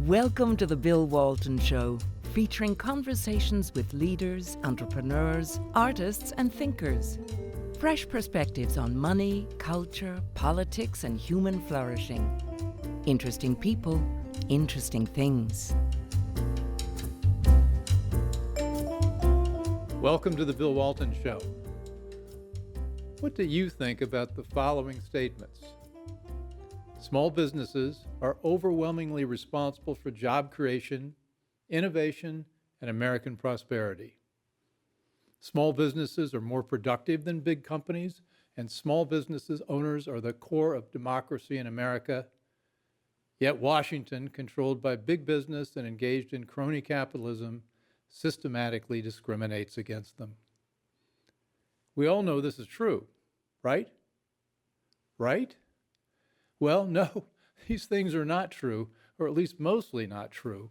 Welcome to the Bill Walton Show, featuring conversations with leaders, entrepreneurs, artists, and thinkers. Fresh perspectives on money, culture, politics, and human flourishing. Interesting people, interesting things. Welcome to the Bill Walton Show. What do you think about the following statements? Small businesses are overwhelmingly responsible for job creation, innovation, and American prosperity. Small businesses are more productive than big companies, and small businesses owners are the core of democracy in America. Yet Washington, controlled by big business and engaged in crony capitalism, systematically discriminates against them. We all know this is true, right? Right? Well, no, these things are not true, or at least mostly not true.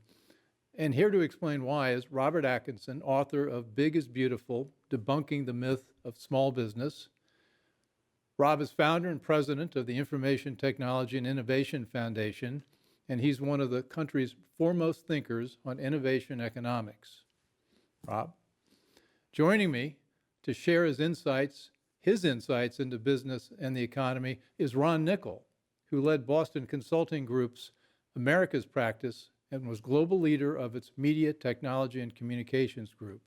And here to explain why is Robert Atkinson, author of Big is Beautiful, Debunking the Myth of Small Business. Rob is founder and president of the Information Technology and Innovation Foundation, and he's one of the country's foremost thinkers on innovation economics. Rob? Joining me to share his insights into business and the economy is Ron Nicol, who led Boston Consulting Group's America's practice and was global leader of its Media, Technology, and Communications Group.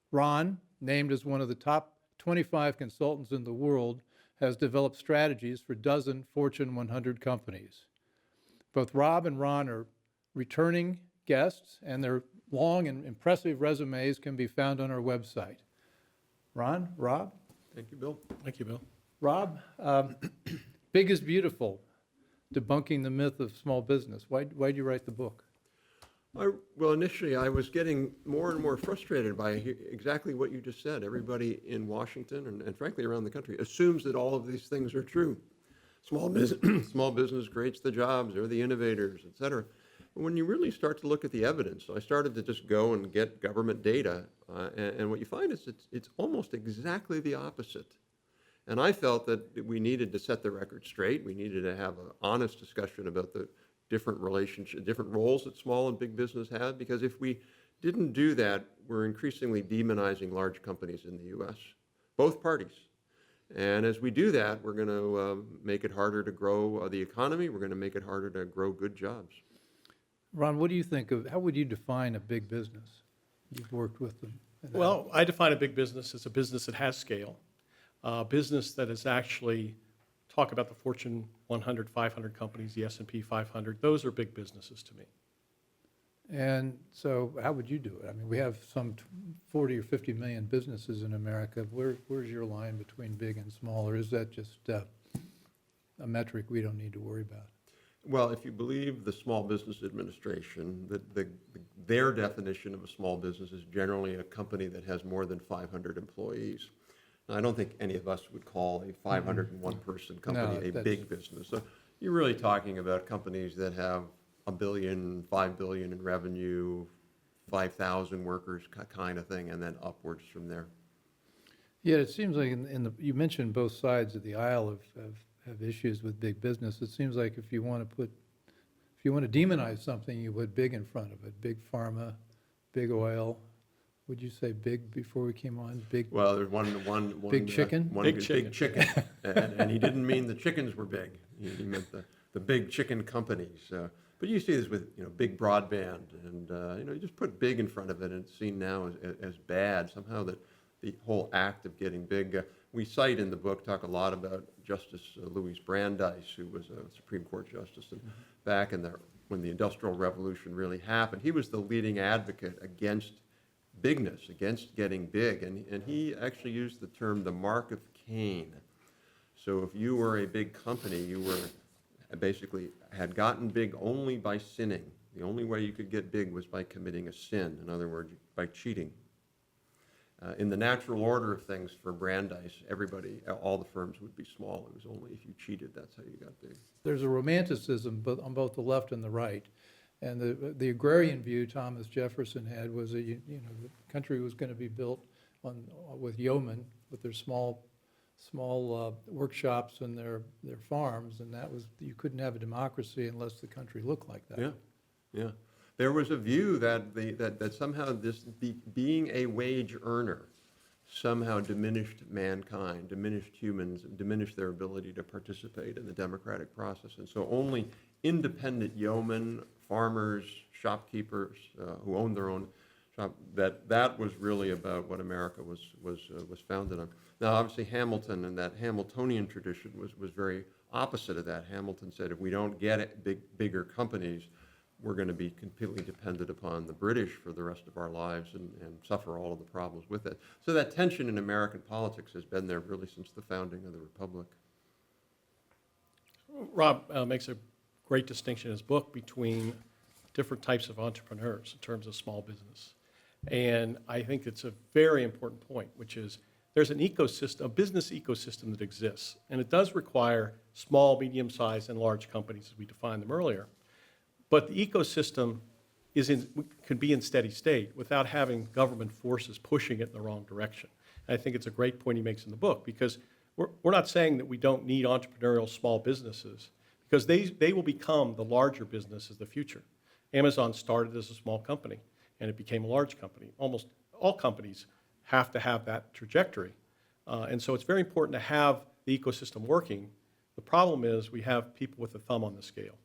Ron, named as one of the top 25 consultants in the world, has developed strategies for a dozen Fortune 100 companies. Both Rob and Ron are returning guests, and their long and impressive resumes can be found on our website. Ron, Rob? Thank you, Bill. Thank you, Bill. Rob, Big is Beautiful, Debunking the Myth of Small Business. Why'd you write the book? Well, initially I was getting more and more frustrated by exactly what you just said. Everybody in Washington and frankly around the country assumes that all of these things are true. Small business creates the jobs, they're the innovators, et cetera. But when you really start to look at the evidence, so I started to just go and get government data, and what you find is it's almost exactly the opposite. And I felt that we needed to set the record straight. We needed to have an honest discussion about the different roles that small and big business have, because if we didn't do that, we're increasingly demonizing large companies in the U.S., both parties. And as we do that, we're going to make it harder to grow the economy. We're going to make it harder to grow good jobs. Ron, what do you think of, how would you define a big business? You've worked with them. Well, I define a big business as a business that has scale, a business that is actually, talk about the Fortune 100, 500 companies, the S&P 500, those are big businesses to me. And so how would you do it? I mean, we have some 40 or 50 million businesses in America. Where's your line between big and small, or is that just a metric we don't need to worry about? Well, if you believe the Small Business Administration, their definition of a small business is generally a company that has more than 500 employees. Now, I don't think any of us would call a 501 person company a big business. So you're really talking about companies that have $1 billion, $5 billion in revenue, 5,000 workers kind of thing, and then upwards from there. Yeah, it seems like you mentioned both sides of the aisle have issues with big business. It seems like if you want to demonize something, you put big in front of it. Big pharma, big oil. Would you say big before we came on? Big. Well, there's one big chicken. Big chicken. and he didn't mean the chickens were big. He meant the big chicken companies. But you see this with big broadband, and you just put big in front of it, and it's seen now as bad. Somehow that the whole act of getting big. We cite in the book, talk a lot about Justice Louis Brandeis, who was a Supreme Court justice, and back when the Industrial Revolution really happened, he was the leading advocate against bigness, against getting big, and he actually used the term the mark of Cain. So if you were a big company, you were basically had gotten big only by sinning. The only way you could get big was by committing a sin, in other words, by cheating. In the natural order of things for Brandeis, all the firms would be small. It was only if you cheated, that's how you got big. There's a romanticism on both the left and the right. And the agrarian view Thomas Jefferson had was that the country was going to be built with yeomen, with their small workshops and their farms, and that was, you couldn't have a democracy unless the country looked like that. Yeah. Yeah. There was a view that that somehow being a wage earner somehow diminished mankind, diminished humans, diminished their ability to participate in the democratic process. And so only independent yeomen, farmers, shopkeepers who owned their own shop, that was really about what America was founded on. Now, obviously, Hamilton and that Hamiltonian tradition was very opposite of that. Hamilton said, if we don't get it, bigger companies, we're going to be completely dependent upon the British for the rest of our lives and suffer all of the problems with it. So that tension in American politics has been there really since the founding of the Republic. Rob makes a great distinction in his book between different types of entrepreneurs in terms of small business. And I think it's a very important point, which is there's an ecosystem, a business ecosystem that exists. And it does require small, medium-sized, and large companies, as we defined them earlier. But the ecosystem could be in steady state without having government forces pushing it in the wrong direction. And I think it's a great point he makes in the book, because we're not saying that we don't need entrepreneurial small businesses, because they will become the larger businesses of the future. Amazon started as a small company, and it became a large company. Almost all companies have to have that trajectory. And so it's very important to have the ecosystem working. The problem is we have people with a thumb on the scale.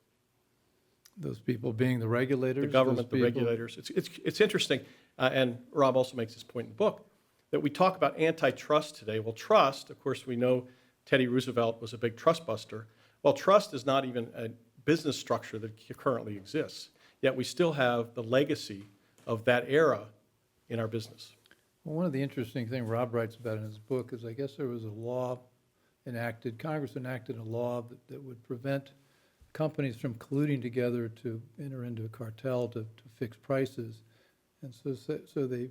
Those people being the regulators? The government, the regulators. It's interesting, and Rob also makes this point in the book, that we talk about antitrust today. Well, trust, of course, we know Teddy Roosevelt was a big trust buster. Well, trust is not even a business structure that currently exists, yet we still have the legacy of that era in our business. Well, one of the interesting things Rob writes about in his book is I guess there was a law enacted, Congress enacted a law that would prevent companies from colluding together to enter into a cartel to fix prices. And so they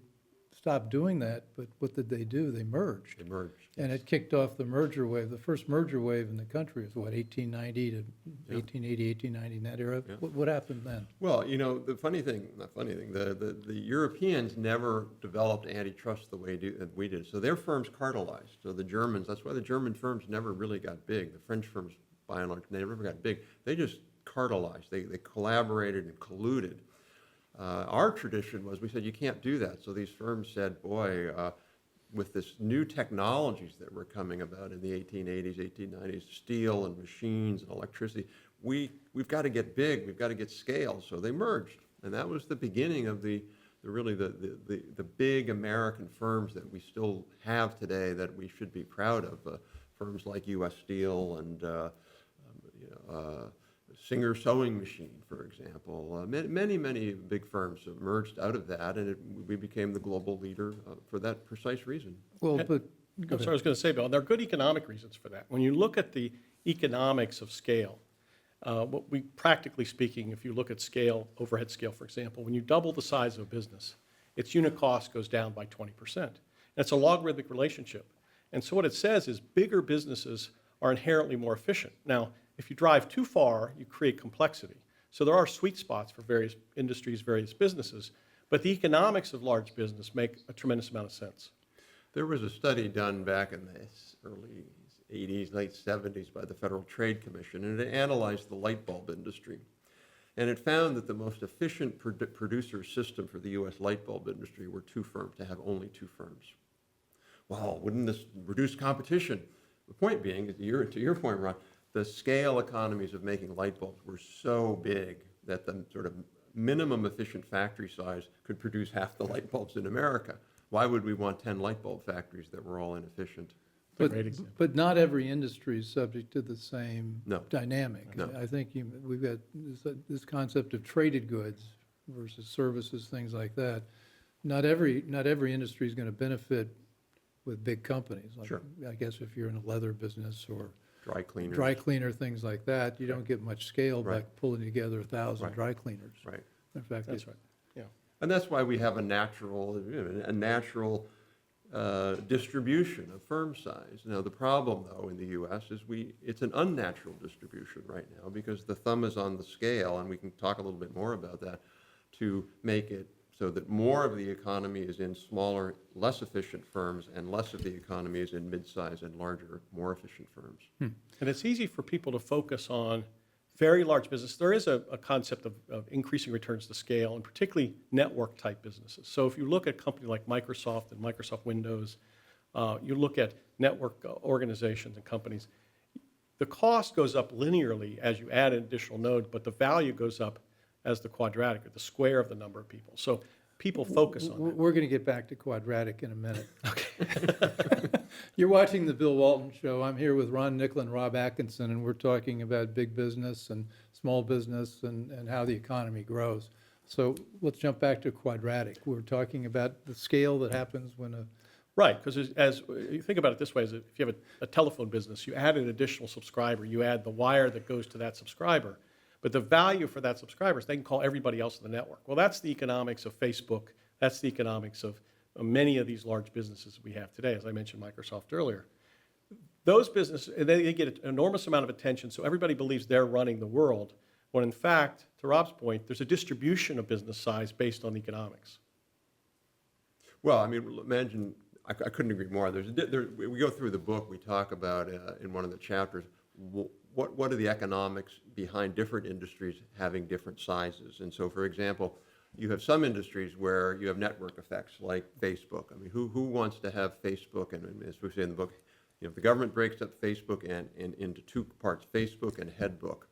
stopped doing that, but what did they do? They merged. They merged. And it kicked off the merger wave. The first merger wave in the country was, what, 1890 to 1880, 1890, in that era? Yeah. What happened then? Well, you know, the Europeans never developed antitrust the way we did. So their firms cartelized. So the Germans, that's why the German firms never really got big. The French firms, by and large, they never got big. They just cartelized. They collaborated and colluded. Our tradition was, we said, you can't do that. So these firms said, boy, with this new technologies that were coming about in the 1880s, 1890s, steel and machines and electricity, we've got to get big, we've got to get scale. So they merged. And that was the beginning of the big American firms that we still have today that we should be proud of. Firms like U.S. Steel and Singer Sewing Machine, for example. Many big firms emerged out of that, and we became the global leader for that precise reason. Well, but I'm sorry, I was going to say, Bill, there are good economic reasons for that. When you look at the economics of scale, practically speaking, if you look at scale, overhead scale, for example, when you double the size of a business, its unit cost goes down by 20%. And it's a logarithmic relationship. And so what it says is bigger businesses are inherently more efficient. Now, if you drive too far, you create complexity. So there are sweet spots for various industries, various businesses, but the economics of large business make a tremendous amount of sense. There was a study done back in the early 80s, late 70s by the Federal Trade Commission, and it analyzed the light bulb industry. And it found that the most efficient producer system for the U.S. light bulb industry were two firms, to have only two firms. Well, wouldn't this reduce competition? The point being, to your point, Ron, the scale economies of making light bulbs were so big that the sort of minimum efficient factory size could produce half the light bulbs in America. Why would we want 10 light bulb factories that were all inefficient? But not every industry is subject to the same No. dynamic. No. I think we've got this concept of traded goods versus services, things like that. Not every industry is going to benefit with big companies. Like, Sure. I guess if you're in a leather business or Dry cleaner. things like that, you don't get much scale by Right. pulling together 1,000 Right. dry cleaners. Right. In fact, That's right. Yeah. And that's why we have a natural distribution of firm size. Now, the problem, though, in the U.S. is it's an unnatural distribution right now because the thumb is on the scale, and we can talk a little bit more about that, to make it so that more of the economy is in smaller, less efficient firms, and less of the economy is in mid-size and larger, more efficient firms. And it's easy for people to focus on very large business, there is a concept of increasing returns to scale, and particularly network-type businesses. So if you look at a company like Microsoft and Microsoft Windows, you look at network organizations and companies, the cost goes up linearly as you add an additional node, but the value goes up as the quadratic, or the square of the number of people. So people focus on that. We're going to get back to quadratic in a minute. Okay. You're watching the Bill Walton Show. I'm here with Ron Nicol and Rob Atkinson, and we're talking about big business and small business and how the economy grows. So let's jump back to quadratic. We're talking about the scale that happens when a... Right, because as you think about it this way, is if you have a telephone business, you add an additional subscriber, you add the wire that goes to that subscriber, but the value for that subscriber is they can call everybody else in the network. Well, that's the economics of Facebook. That's the economics of many of these large businesses we have today, as I mentioned Microsoft earlier. Those businesses, they get an enormous amount of attention, so everybody believes they're running the world, when in fact, to Rob's point, there's a distribution of business size based on economics. Well, I mean, imagine, I couldn't agree more. We go through the book, we talk about in one of the chapters, what are the economics behind different industries having different sizes? And so, for example, you have some industries where you have network effects, like Facebook. I mean, who wants to have Facebook? And as we say in the book, you know, if the government breaks up Facebook into two parts, Facebook and Headbook,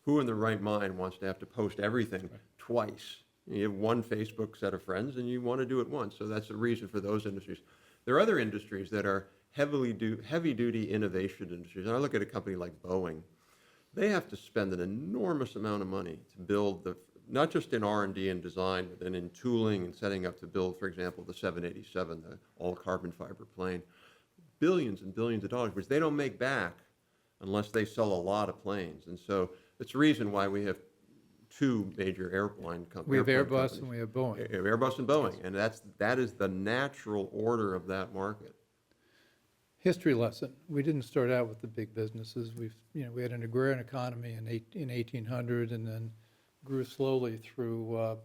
who in their right mind wants to have to post everything twice? You have one Facebook set of friends, and you want to do it once. So that's the reason for those industries. There are other industries that are heavy-duty innovation industries. And I look at a company like Boeing. They have to spend an enormous amount of money to build not just in R&D and design, but then in tooling and setting up to build, for example, the 787, the all-carbon fiber plane. Billions and billions of dollars, which they don't make back unless they sell a lot of planes. And so it's the reason why we have two major airline companies. We have Airbus and we have Boeing. Airbus and Boeing, and that is the natural order of that market. History lesson. We didn't start out with the big businesses. We had an agrarian economy in 1800, and then grew slowly through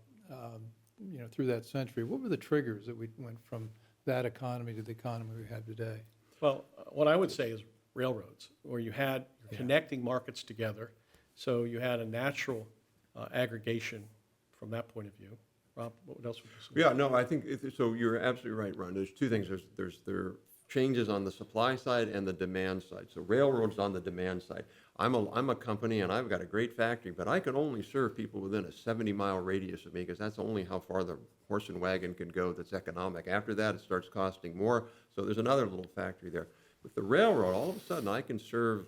through that century. What were the triggers that we went from that economy to the economy we have today? Well, what I would say is railroads, where you had connecting markets together. So you had a natural aggregation from that point of view. Rob, what else would you say? Yeah, no, I think so. You're absolutely right, Ron. There's two things. There are changes on the supply side and the demand side. So railroads on the demand side. I'm a company and I've got a great factory, but I can only serve people within a 70-mile radius of me because that's only how far the horse and wagon can go that's economic. After that, it starts costing more. So there's another little factory there. With the railroad, all of a sudden, I can serve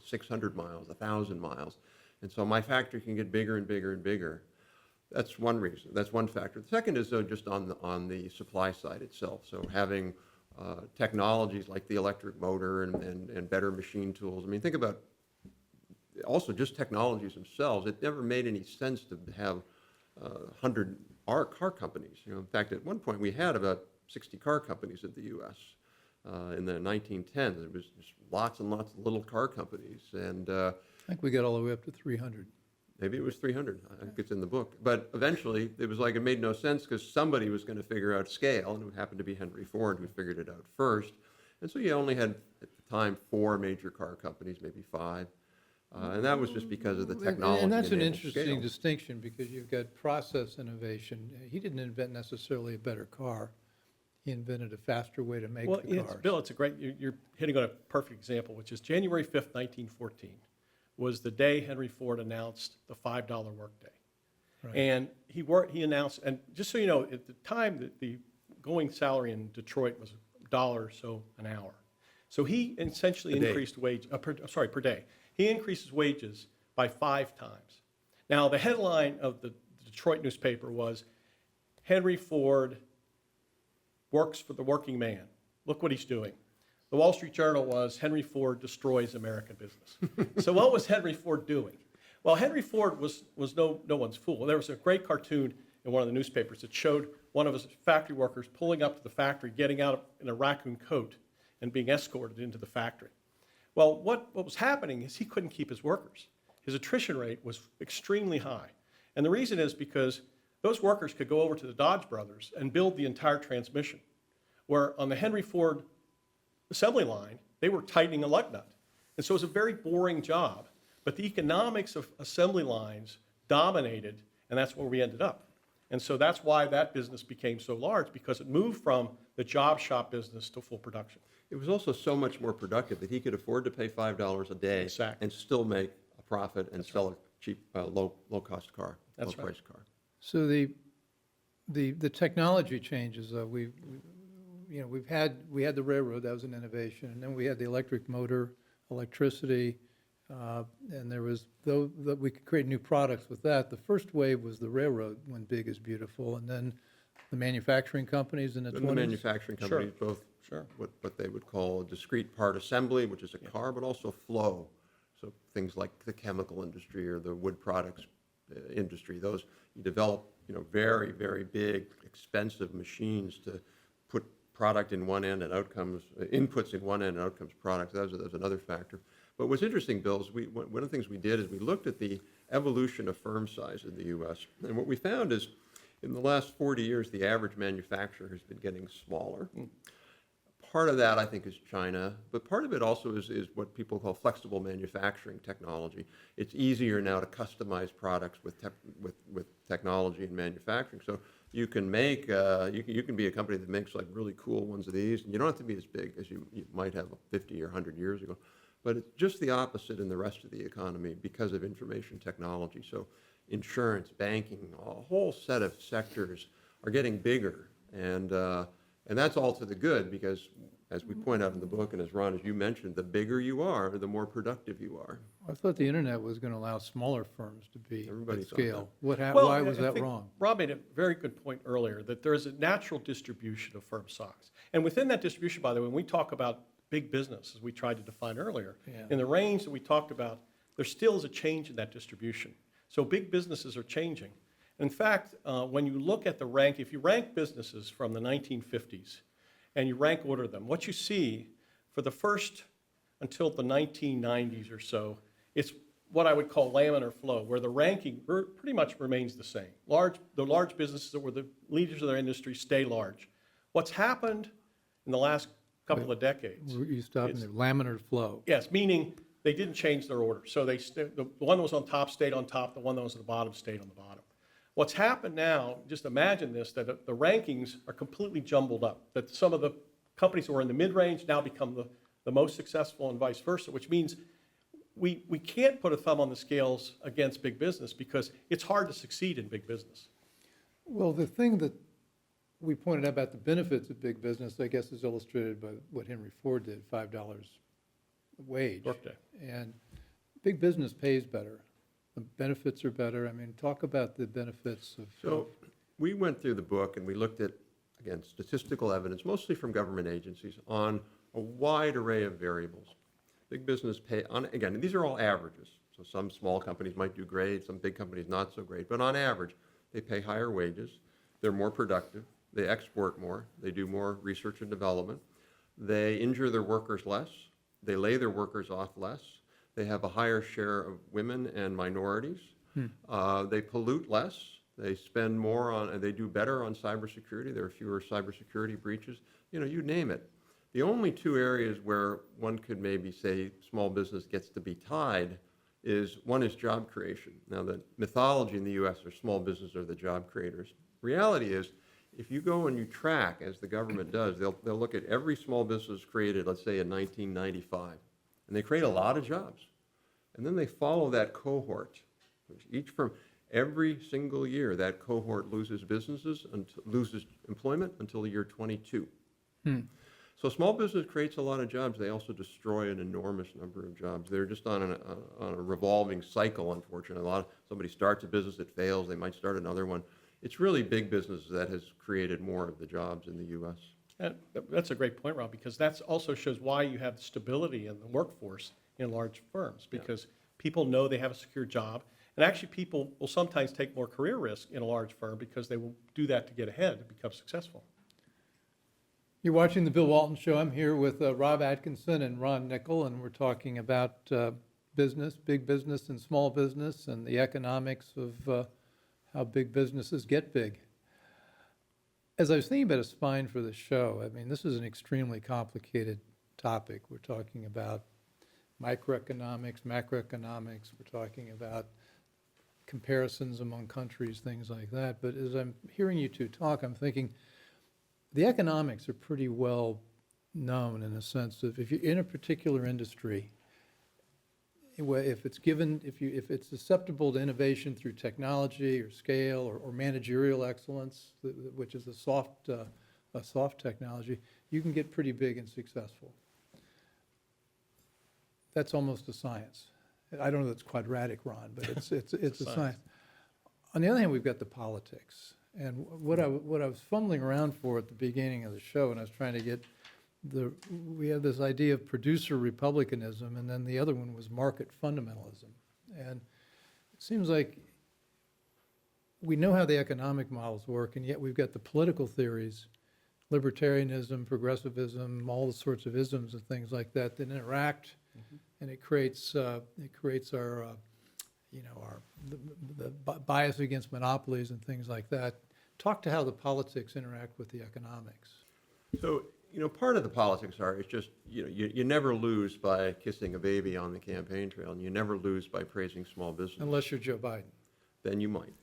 600 miles, 1,000 miles. And so my factory can get bigger and bigger and bigger. That's one reason. That's one factor. The second is just on the supply side itself. So having technologies like the electric motor and better machine tools. I mean, think about also just technologies themselves. It never made any sense to have 100 car companies. In fact, at one point we had about 60 car companies in the U.S. In the 1910s. There was just lots and lots of little car companies, and I think we got all the way up to 300. Maybe it was 300. I think it's in the book. But eventually, it was like it made no sense because somebody was going to figure out scale, and it happened to be Henry Ford who figured it out first. And so you only had, at the time, 4 major car companies, maybe 5. And that was just because of the technology. And that's an enabled interesting scale. distinction because you've got process innovation. He didn't invent necessarily a better car. He invented a faster way to make the cars. Bill, it's a great, you're hitting on a perfect example, which is January 5th, 1914. Was the day Henry Ford announced the $5 workday. Right. And he announced, and just so you know, at the time, the going salary in Detroit was $1 or so an hour. So he essentially increased wage, per day. He increased his wages by 5 times. Now, the headline of the Detroit newspaper was, Henry Ford works for the working man. Look what he's doing. The Wall Street Journal was, Henry Ford destroys American business. So what was Henry Ford doing? Well, Henry Ford was no one's fool. There was a great cartoon in one of the newspapers that showed one of his factory workers pulling up to the factory, getting out in a raccoon coat, and being escorted into the factory. Well, what was happening is he couldn't keep his workers. His attrition rate was extremely high. And the reason is because those workers could go over to the Dodge brothers and build the entire transmission, where on the Henry Ford assembly line, they were tightening a lug nut. And so it was a very boring job. But the economics of assembly lines dominated, and that's where we ended up. And so that's why that business became so large, because it moved from the job shop business to full production. It was also so much more productive that he could afford to pay $5 a day Exactly. and still make a profit and sell a cheap, low-cost car, That's low-priced car. So the technology changes, we had the railroad, that was an innovation, and then we had the electric motor, electricity, and there was, though that we could create new products with that. The first wave was the railroad, when big is beautiful, and then the manufacturing companies in the 20s. The manufacturing companies, both Sure. what they would call discrete part assembly, which is a car, but also flow. So things like the chemical industry or the wood products industry, those you develop, very, very big, expensive machines to put product in one end and outcomes, inputs in one end and outcomes products. That was another factor. But what's interesting, Bill, is one of the things we did is we looked at the evolution of firm size in the U.S. And what we found is in the last 40 years, the average manufacturer has been getting smaller. Part of that, I think, is China, but part of it also is what people call flexible manufacturing technology. It's easier now to customize products with technology and manufacturing. So you can make, you can be a company that makes like really cool ones of these, and you don't have to be as big as you might have 50 or 100 years ago. But it's just the opposite in the rest of the economy because of information technology. So insurance, banking, a whole set of sectors are getting bigger, and that's all to the good because, as we point out in the book, and as Ron, as you mentioned, the bigger you are, the more productive you are. I thought the internet was going to allow smaller firms to be Everybody at thought scale. that. Why was I that think wrong? Rob made a very good point earlier that there is a natural distribution of firm size. And within that distribution, by the way, when we talk about big business, as we tried to define earlier, in the range that we talked about, there still is a change in that distribution. So big businesses are changing. In fact, when you look at the rank, if you rank businesses from the 1950s and you rank order them, what you see for the first until the 1990s or so, it's what I would call laminar flow, where the ranking pretty much remains the same. The large businesses that were the leaders of their industry stay large. What's happened in the last couple of decades? You stopped in there, laminar flow. Yes, meaning they didn't change their order. So the one that was on top stayed on top, the one that was at the bottom stayed on the bottom. What's happened now, just imagine this, that the rankings are completely jumbled up, that some of the companies who are in the mid-range now become the most successful and vice versa, which means we can't put a thumb on the scales against big business because it's hard to succeed in big business. Well, the thing that we pointed out about the benefits of big business, I guess, is illustrated by what Henry Ford did, $5 a wage. Workday. And big business pays better. The benefits are better. I mean, talk about the benefits of... So we went through the book and we looked at, again, statistical evidence, mostly from government agencies, on a wide array of variables. Big business pay, again, these are all averages. So some small companies might do great, some big companies not so great. But on average, they pay higher wages, they're more productive, they export more, they do more research and development, they injure their workers less, they lay their workers off less, they have a higher share of women and minorities, they pollute less, they spend more on, and they do better on cybersecurity, there are fewer cybersecurity breaches, you name it. The only two areas where one could maybe say small business gets to be tied is, one is job creation. Now, the mythology in the U.S. are small business are the job creators. Reality is, if you go and you track, as the government does, they'll look at every small business created, let's say in 1995, and they create a lot of jobs. And then they follow that cohort. Each firm, every single year, that cohort loses loses employment until the year 22. So small business creates a lot of jobs. They also destroy an enormous number of jobs. They're just on a revolving cycle, unfortunately. Somebody starts a business, it fails, they might start another one. It's really big business that has created more of the jobs in the U.S. And that's a great point, Rob, because that also shows why you have stability in the workforce in large firms, because people know they have a secure job. And actually, people will sometimes take more career risk in a large firm because they will do that to get ahead and become successful. You're watching The Bill Walton Show. I'm here with Rob Atkinson and Ron Nicol, and we're talking about business, big business and small business, and the economics of how big businesses get big. As I was thinking about a spine for the show, I mean, this is an extremely complicated topic. We're talking about microeconomics, macroeconomics. We're talking about comparisons among countries, things like that. But as I'm hearing you two talk, I'm thinking the economics are pretty well known in a sense of if you're in a particular industry, if it's susceptible to innovation through technology or scale or managerial excellence, which is a soft technology, you can get pretty big and successful. That's almost a science. I don't know if it's quadratic, Ron, but it's a science. On the other hand, we've got the politics. And what I was fumbling around for at the beginning of the show, and I was trying to get we have this idea of producer republicanism, and then the other one was market fundamentalism. And it seems like we know how the economic models work, and yet we've got the political theories, libertarianism, progressivism, all the sorts of isms and things like that that interact, and it creates our the bias against monopolies and things like that. Talk to how the politics interact with the economics. So, part of the politics is just, you never lose by kissing a baby on the campaign trail, and you never lose by praising small business. Unless you're Joe Biden. Then you might.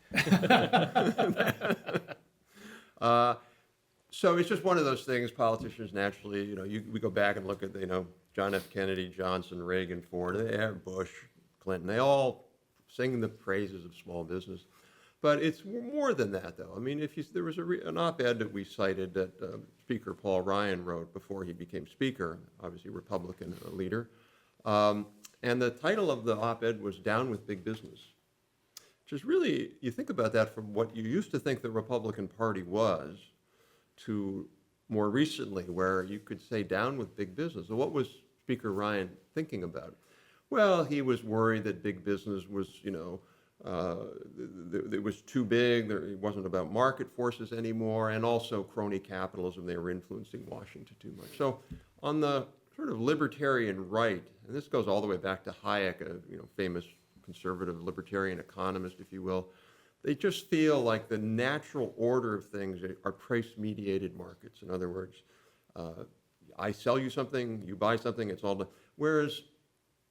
So it's just one of those things, politicians naturally, we go back and look at, John F. Kennedy, Johnson, Reagan, Ford, Bush, Clinton, they all sing the praises of small business. But it's more than that, though. I mean, there was an op-ed that we cited that Speaker Paul Ryan wrote before he became Speaker, obviously Republican leader. And the title of the op-ed was Down with Big Business, which is really, you think about that from what you used to think the Republican Party was to more recently where you could say down with big business. So what was Speaker Ryan thinking about? Well, he was worried that big business was, it was too big, it wasn't about market forces anymore, and also crony capitalism, they were influencing Washington too much. So on the sort of libertarian right, and this goes all the way back to Hayek, a famous conservative libertarian economist, if you will, they just feel like the natural order of things are price-mediated markets. In other words, I sell you something, you buy something, it's all done. Whereas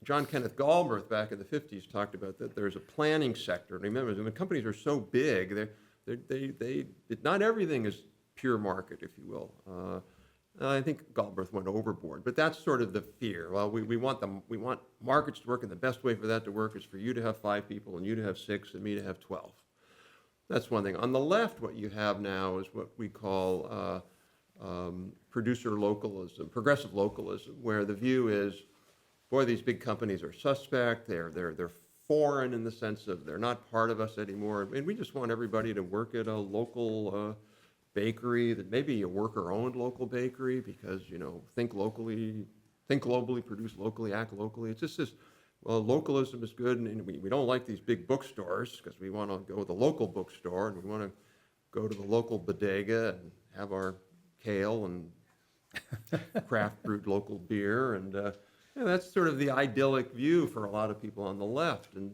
John Kenneth Galbraith back in the 50s talked about that there's a planning sector. And remember, when companies are so big, not everything is pure market, if you will. I think Galbraith went overboard, but that's sort of the fear. Well, we want markets to work, and the best way for that to work is for you to have 5 people, and you to have 6, and me to have 12. That's one thing. On the left, what you have now is what we call producer localism, progressive localism, where the view is, boy, these big companies are suspect. They're foreign in the sense of they're not part of us anymore. And we just want everybody to work at a local bakery, that maybe a worker-owned local bakery, because think locally, think globally, produce locally, act locally. It's just this. Well, localism is good, and we don't like these big bookstores because we want to go to the local bookstore, and we want to go to the local bodega and have our kale and craft brewed local beer, and that's sort of the idyllic view for a lot of people on the left. And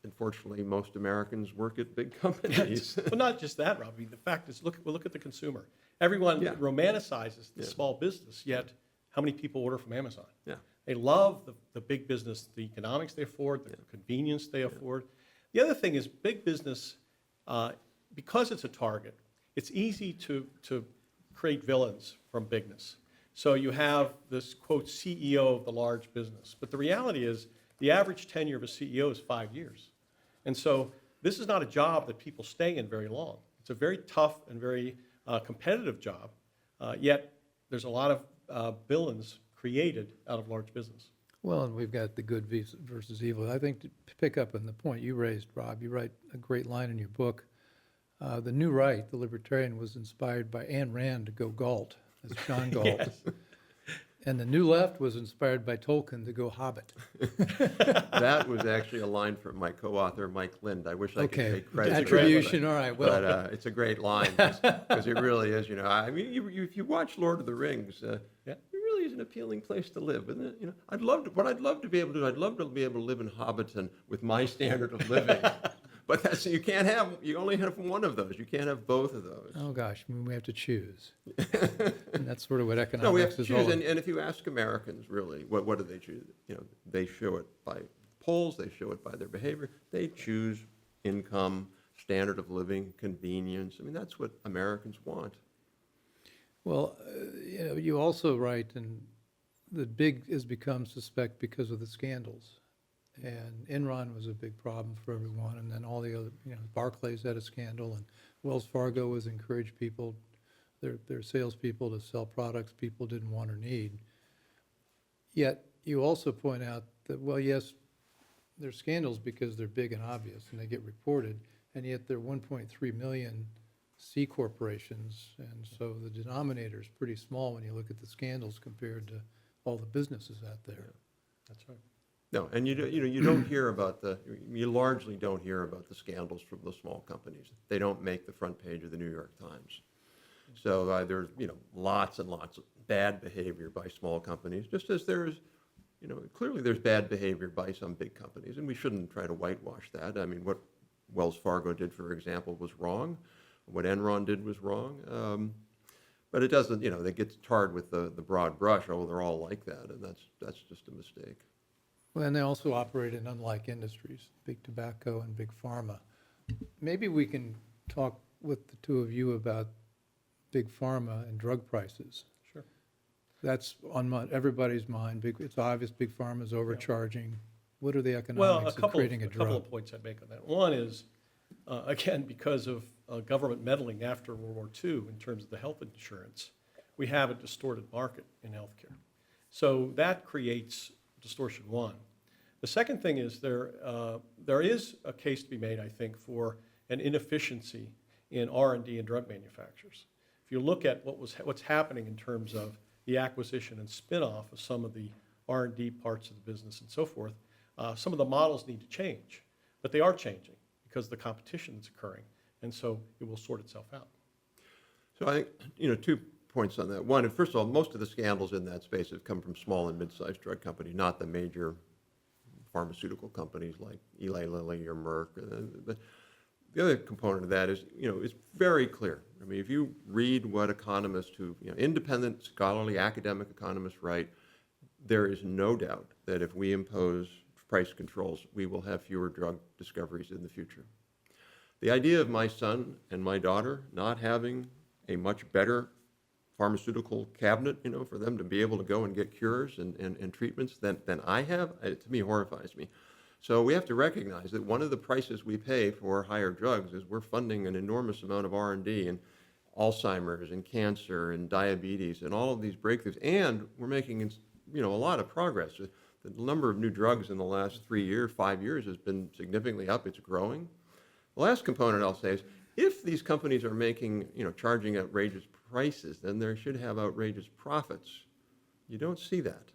unfortunately, most Americans work at big companies. Well, not just that, Rob. I mean, the fact is, look at the consumer. Everyone romanticizes the small business, yet how many people order from Amazon? Yeah. They love the big business, the economics they afford, the convenience they afford. The other thing is big business, because it's a target, it's easy to create villains from bigness. So you have this, quote, CEO of the large business. But the reality is the average tenure of a CEO is 5 years. And so this is not a job that people stay in very long. It's a very tough and very competitive job, yet there's a lot of villains created out of large business. Well, and we've got the good versus evil. I think to pick up on the point you raised, Rob, you write a great line in your book. The new right, the libertarian, was inspired by Ayn Rand to go Galt, as John Galt. Yes. And the new left was inspired by Tolkien to go Hobbit. That was actually a line from my co-author, Mike Lind. I wish I could take credit. Attribution, all right. Well, but it's a great line because it really is. I mean, if you watch Lord of the Rings, it really is an appealing place to live, isn't it? I'd love to be able to live in Hobbiton with my standard of living. But that's, you only have one of those. You can't have both of those. Oh, gosh, I mean, we have to choose. And that's sort of what economics No, we have to is choose. all And if you ask Americans, really, what do they choose? They show it by polls. They show it by their behavior. They choose income, standard of living, convenience. I mean, that's what Americans want. Well, you also write, and the big has become suspect because of the scandals. And Enron was a big problem for everyone, and then all the other, Barclays had a scandal, and Wells Fargo was encouraged people, their salespeople to sell products people didn't want or need. Yet you also point out that, well, yes, they're scandals because they're big and obvious, and they get reported, and yet there are 1.3 million C corporations, and so the denominator is pretty small when you look at the scandals compared to all the businesses out there. That's right. No, and you don't hear about you largely don't hear about the scandals from the small companies. They don't make the front page of the New York Times. So there's lots and lots of bad behavior by small companies, just as there's clearly there's bad behavior by some big companies, and we shouldn't try to whitewash that. I mean, what Wells Fargo did, for example, was wrong. What Enron did was wrong. But it doesn't, they get tarred with the broad brush. Oh, they're all like that, and that's just a mistake. Well, and they also operate in unlike industries, big tobacco and big pharma. Maybe we can talk with the two of you about big pharma and drug prices. Sure. That's on everybody's mind. It's obvious big pharma is overcharging. What are the Well, economics of creating a drug? couple of points I'd make on that. One is, again, because of government meddling after World War II in terms of the health insurance, we have a distorted market in healthcare. So that creates distortion one. The second thing is there is a case to be made, I think, for an inefficiency in R&D and drug manufacturers. If you look at what's happening in terms of the acquisition and spin-off of some of the R&D parts of the business and so forth, some of the models need to change, but they are changing because of the competition that's occurring, and so it will sort itself out. So I think 2 points on that. One, first of all, most of the scandals in that space have come from small and mid-sized drug companies, not the major pharmaceutical companies like Eli Lilly or Merck. But the other component of that is, it's very clear. I mean, if you read what economists independent, scholarly, academic economists write, there is no doubt that if we impose price controls, we will have fewer drug discoveries in the future. The idea of my son and my daughter not having a much better pharmaceutical cabinet, for them to be able to go and get cures and treatments than I have, to me horrifies me. So we have to recognize that one of the prices we pay for higher drugs is we're funding an enormous amount of R&D in Alzheimer's and cancer and diabetes and all of these breakthroughs, and we're making a lot of progress. The number of new drugs in the last 5 years has been significantly up. It's growing. The last component I'll say is, if these companies are making, charging outrageous prices, then they should have outrageous profits. You don't see that.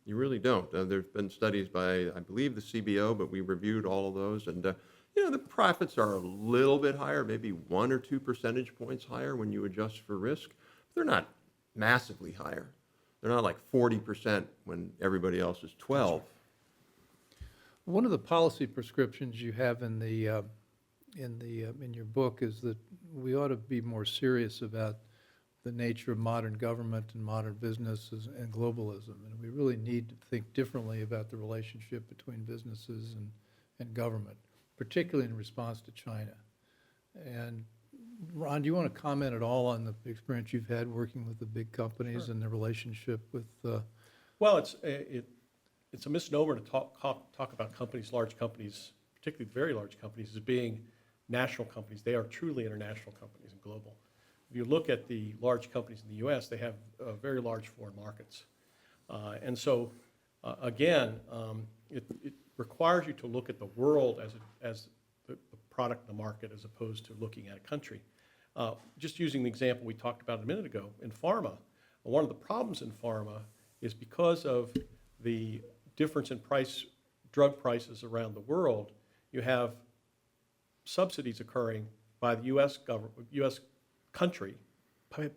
You really don't. There have been studies by, I believe, the CBO, but we reviewed all of those, and the profits are a little bit higher, maybe 1 or 2 percentage points higher when you adjust for risk. But they're not massively higher. They're not like 40% when everybody else is 12%. One of the policy prescriptions you have in your book is that we ought to be more serious about the nature of modern government and modern businesses and globalism. And we really need to think differently about the relationship between businesses and government, particularly in response to China. And Ron, do you want to comment at all on the experience you've had working with the big companies Sure. and their relationship with? Well, it's a misnomer to talk about companies, large companies, particularly very large companies, as being national companies. They are truly international companies and global. If you look at the large companies in the U.S., they have very large foreign markets. And so, again, it requires you to look at the world as the product in the market as opposed to looking at a country. Just using the example we talked about a minute ago, in pharma, one of the problems in pharma is because of the difference in drug prices around the world, you have subsidies occurring by the U.S. country.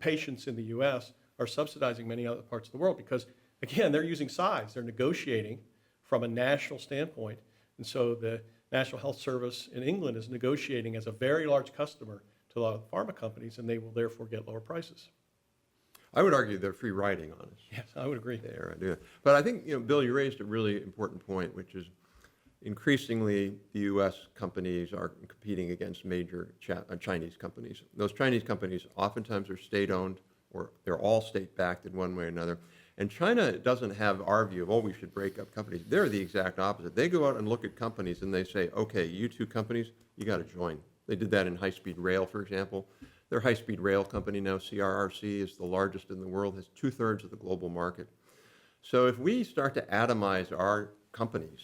Patients in the U.S. are subsidizing many other parts of the world because, again, they're using size. They're negotiating from a national standpoint, and so National Health Service in England is negotiating as a very large customer to a lot of pharma companies, and they will therefore get lower prices. I would argue they're free riding on us. Yes, I would agree. There, I do. But I think, Bill, you raised a really important point, which is increasingly the U.S. companies are competing against major Chinese companies. Those Chinese companies oftentimes are state-owned, or they're all state-backed in one way or another. And China doesn't have our view of, oh, we should break up companies. They're the exact opposite. They go out and look at companies and they say, okay, you two companies, you got to join. They did that in high-speed rail, for example. Their high-speed rail company now, CRRC, is the largest in the world, has 2/3 of the global market. So if we start to atomize our companies,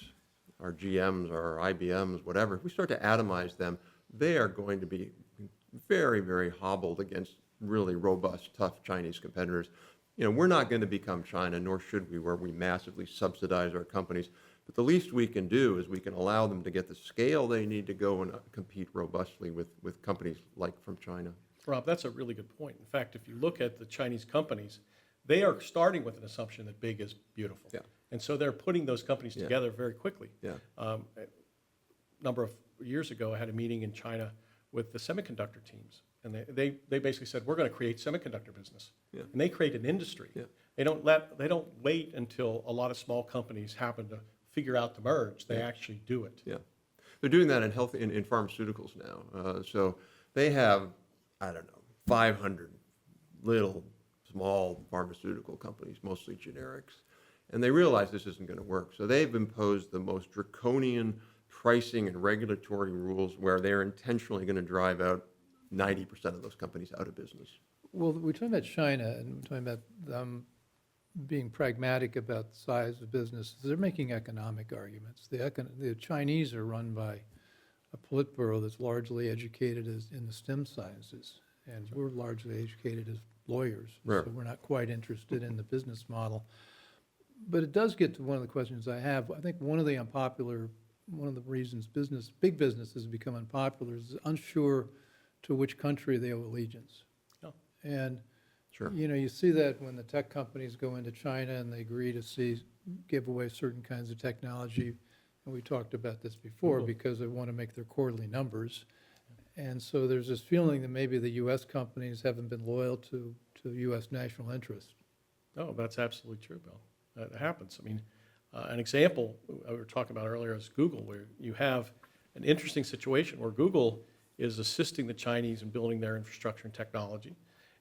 our GMs, our IBMs, whatever, if we start to atomize them, they are going to be very, very hobbled against really robust, tough Chinese competitors. We're not going to become China, nor should we, where we massively subsidize our companies. But the least we can do is we can allow them to get the scale they need to go and compete robustly with companies like from China. Rob, that's a really good point. In fact, if you look at the Chinese companies, they are starting with an assumption that big is beautiful. Yeah. And so they're putting those companies together very quickly. Yeah. A number of years ago, I had a meeting in China with the semiconductor teams. And they basically said, we're going to create semiconductor business. Yeah. And they create an industry. Yeah. They don't wait until a lot of small companies happen to figure out to merge. They actually do it. Yeah. They're doing that in pharmaceuticals now. So they have, 500 little small pharmaceutical companies, mostly generics. And they realize this isn't going to work. So they've imposed the most draconian pricing and regulatory rules where they're intentionally going to drive out 90% of those companies out of business. Well, we're talking about China, and we're talking about them being pragmatic about the size of businesses. They're making economic arguments. The Chinese are run by a Politburo that's largely educated in the STEM sciences, and we're largely educated as lawyers. Right. So we're not quite interested in the business model. But it does get to one of the questions I have. I think one of the reasons big businesses become unpopular is unsure to which country they owe allegiance. Oh. And Sure. you see that when the tech companies go into China and they agree to give away certain kinds of technology, and we talked about this before, because they want to make their quarterly numbers. And so there's this feeling that maybe the U.S. companies haven't been loyal to U.S. national interest. No, that's absolutely true, Bill. That happens. I mean, an example we were talking about earlier is Google, where you have an interesting situation where Google is assisting the Chinese in building their infrastructure and technology.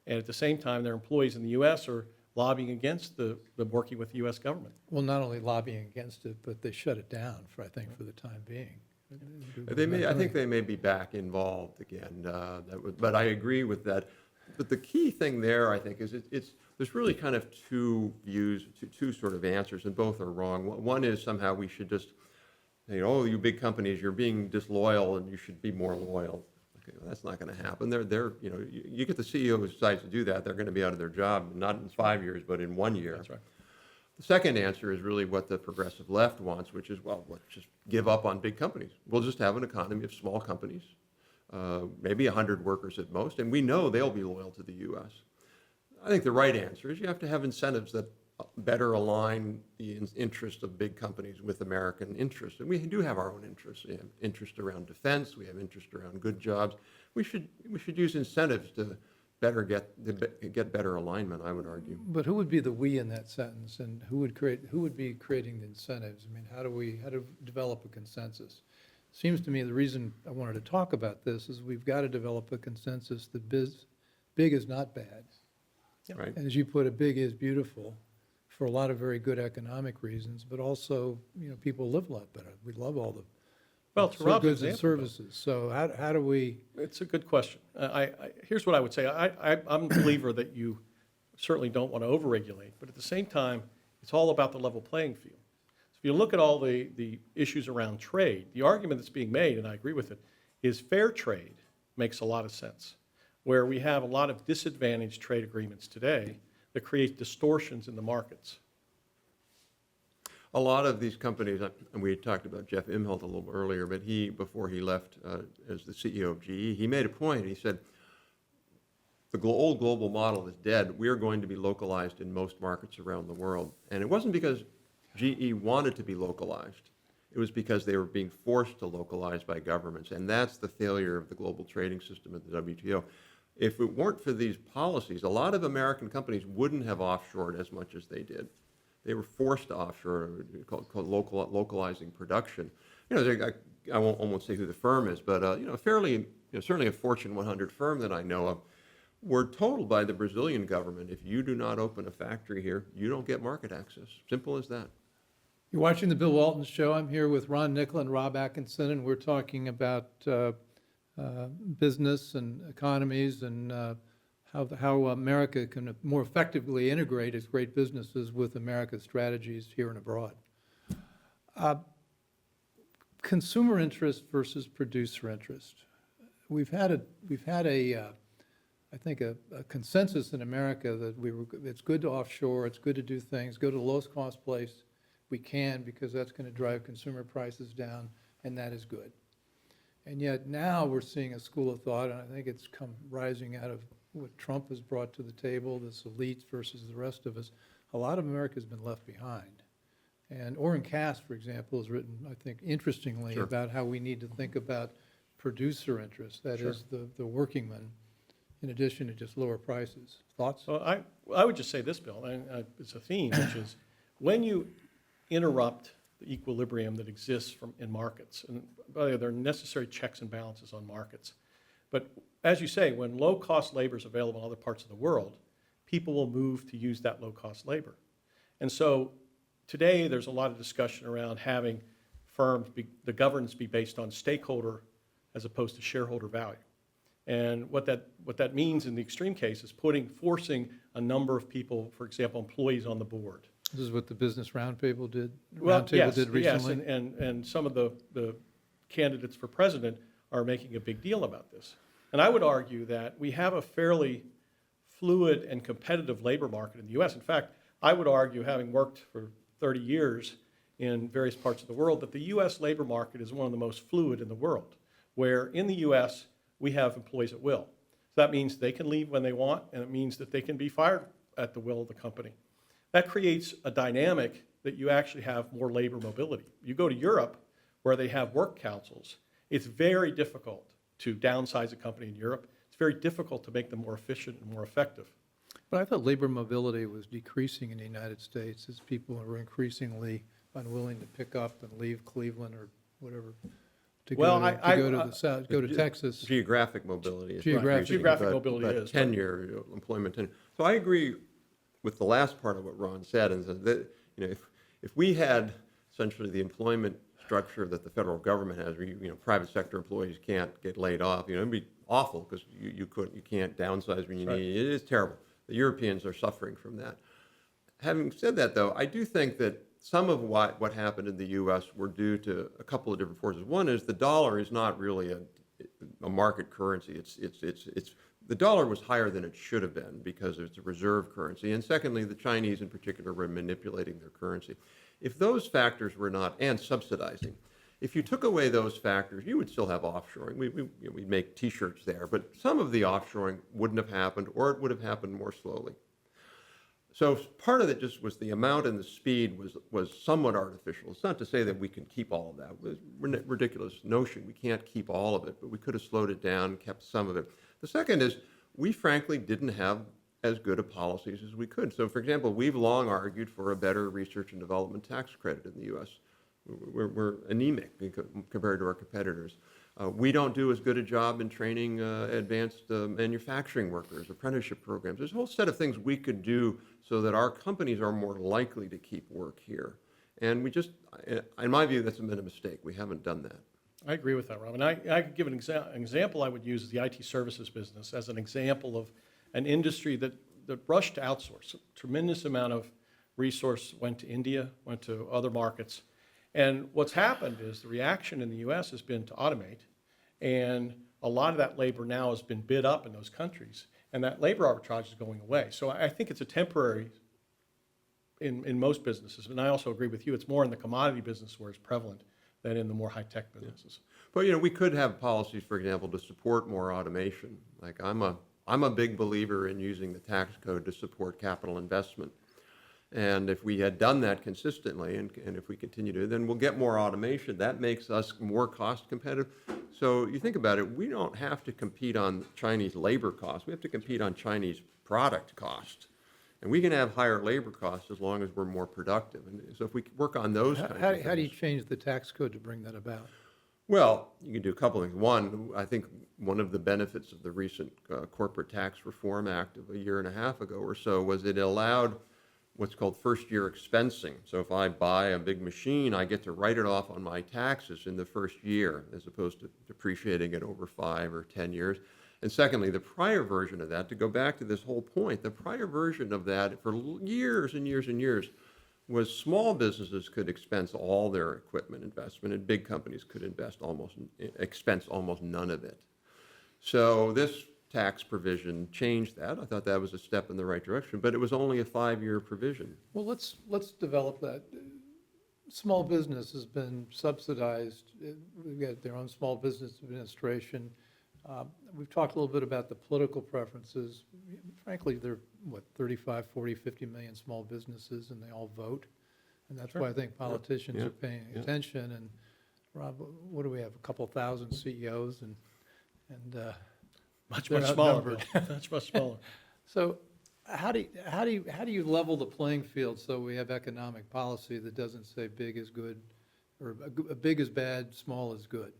And at the same time, their employees in the U.S. are lobbying against the working with the U.S. government. Well, not only lobbying against it, but they shut it down for the time being. I think they may be back involved again, but I agree with that. But the key thing there, I think, is there's really kind of two views, two sort of answers, and both are wrong. One is somehow we should just, oh, you big companies, you're being disloyal and you should be more loyal. Okay, well, that's not going to happen. You get the CEO who decides to do that, they're going to be out of their job, not in 5 years, but in 1 year. That's right. The second answer is really what the progressive left wants, which is, well, let's just give up on big companies. We'll just have an economy of small companies, maybe 100 workers at most, and we know they'll be loyal to the U.S. I think the right answer is you have to have incentives that better align the interest of big companies with American interests. And we do have our own interests. We have interest around defense. We have interest around good jobs. We should use incentives to get better alignment, I would argue. But who would be the we in that sentence, and who would be creating the incentives? I mean, how do develop a consensus? Seems to me the reason I wanted to talk about this is we've got to develop a consensus that big is not bad. Right. And as you put it, big is beautiful for a lot of very good economic reasons, but also, people live a lot better. We love all the goods and services. So how do we? It's a good question. Here's what I would say. I'm a believer that you certainly don't want to overregulate, but at the same time, it's all about the level playing field. So if you look at all the issues around trade, the argument that's being made, and I agree with it, is fair trade makes a lot of sense, where we have a lot of disadvantaged trade agreements today that create distortions in the markets. A lot of these companies, and we talked about Jeff Imholt a little earlier, but before he left as the CEO of GE, he made a point. He said, the old global model is dead. We are going to be localized in most markets around the world. And it wasn't because GE wanted to be localized. It was because they were being forced to localize by governments, and that's the failure of the global trading system at the WTO. If it weren't for these policies, a lot of American companies wouldn't have offshored as much as they did. They were forced to offshore, called localizing production. I won't say who the firm is, but certainly a Fortune 100 firm that I know of, were told by the Brazilian government, if you do not open a factory here, you don't get market access. Simple as that. You're watching the Bill Walton Show. I'm here with Ron Nicol and Rob Atkinson, and we're talking about business and economies and how America can more effectively integrate its great businesses with America's strategies here and abroad. Consumer interest versus producer interest. We've had a I think a consensus in America that it's good to offshore, it's good to do things, go to the lowest cost place we can because that's going to drive consumer prices down, and that is good. And yet now we're seeing a school of thought, and I think it's come rising out of what Trump has brought to the table, this elite versus the rest of us. A lot of America has been left behind. And Orrin Cass, for example, has written, I think, interestingly Sure. about how we need to think about producer interest, that Sure. is the working man, in addition to just lower prices. Thoughts? Well, I would just say this, Bill, and it's a theme, which is when you interrupt the equilibrium that exists in markets, and by the way, there are necessary checks and balances on markets. But as you say, when low-cost labor is available in other parts of the world, people will move to use that low-cost labor. And so today there's a lot of discussion around having firms, the governance be based on stakeholder as opposed to shareholder value. And what that means in the extreme case is forcing a number of people, for example, employees on the board. This is what the Business Roundtable did. Yes, did recently. yes, and some of the candidates for president are making a big deal about this. And I would argue that we have a fairly fluid and competitive labor market in the U.S. In fact, I would argue, having worked for 30 years in various parts of the world, that the U.S. labor market is one of the most fluid in the world, where in the U.S. we have employees at will. So that means they can leave when they want, and it means that they can be fired at the will of the company. That creates a dynamic that you actually have more labor mobility. You go to Europe, where they have work councils, it's very difficult to downsize a company in Europe. It's very difficult to make them more efficient and more effective. But I thought labor mobility was decreasing in the United States as people are increasingly unwilling to pick up and leave Cleveland or whatever to go to the south, go to Texas. Geographic mobility is Geographic- increasing, Geographic mobility but is, tenure, employment tenure. So I agree with the last part of what Ron said, and that if we had essentially the employment structure that the federal government has, where private sector employees can't get laid off, it'd be awful because you can't downsize when you need. It is terrible. The Europeans are suffering from that. Having said that, though, I do think that some of what happened in the U.S. were due to a couple of different forces. One is the dollar is not really a market currency. It's the dollar was higher than it should have been because it's a reserve currency. And secondly, the Chinese in particular were manipulating their currency. If those factors were not, and subsidizing, if you took away those factors, you would still have offshoring. We'd make T-shirts there, but some of the offshoring wouldn't have happened, or it would have happened more slowly. So part of it just was the amount and the speed was somewhat artificial. It's not to say that we can keep all of that. It was a ridiculous notion. We can't keep all of it, but we could have slowed it down and kept some of it. The second is we frankly didn't have as good of policies as we could. So for example, we've long argued for a better research and development tax credit in the U.S. We're anemic compared to our competitors. We don't do as good a job in training advanced manufacturing workers, apprenticeship programs. There's a whole set of things we could do so that our companies are more likely to keep work here. And we just, in my view, that's been a mistake. We haven't done that. I agree with that, Rob. And I could give an example I would use is the IT services business as an example of an industry that rushed to outsource. A tremendous amount of resource went to India, went to other markets. And what's happened is the reaction in the U.S. has been to automate, and a lot of that labor now has been bid up in those countries, and that labor arbitrage is going away. So I think it's a temporary in most businesses, and I also agree with you, it's more in the commodity business where it's prevalent than in the more high-tech businesses. But we could have policies, for example, to support more automation. Like I'm a big believer in using the tax code to support capital investment. And if we had done that consistently, and if we continue to, then we'll get more automation. That makes us more cost competitive. So you think about it, we don't have to compete on Chinese labor costs. We have to compete on Chinese product cost. And we can have higher labor costs as long as we're more productive. And so if we work on those kinds of things. How do you change the tax code to bring that about? Well, you can do a couple things. One, I think one of the benefits of the recent Corporate Tax Reform Act of a year and a half ago or so was it allowed what's called first-year expensing. So if I buy a big machine, I get to write it off on my taxes in the first year, as opposed to depreciating it over 5 or 10 years. And secondly, the prior version of that, to go back to this whole point, the prior version of that for years and years and years was small businesses could expense all their equipment investment, and big companies could expense almost none of it. So this tax provision changed that. I thought that was a step in the right direction, but it was only a 5-year provision. Well, let's develop that. Small business has been subsidized. We've got their own small business administration. We've talked a little bit about the political preferences. Frankly, there are, 35, 40, 50 million small businesses, and they all vote. And that's why I think politicians are paying attention. And Rob, what do we have, a couple thousand CEOs? And Much they're smaller, outnumbered. Bill. Much smaller. So how do you level the playing field so we have economic policy that doesn't say big is good, or big is bad, small is good?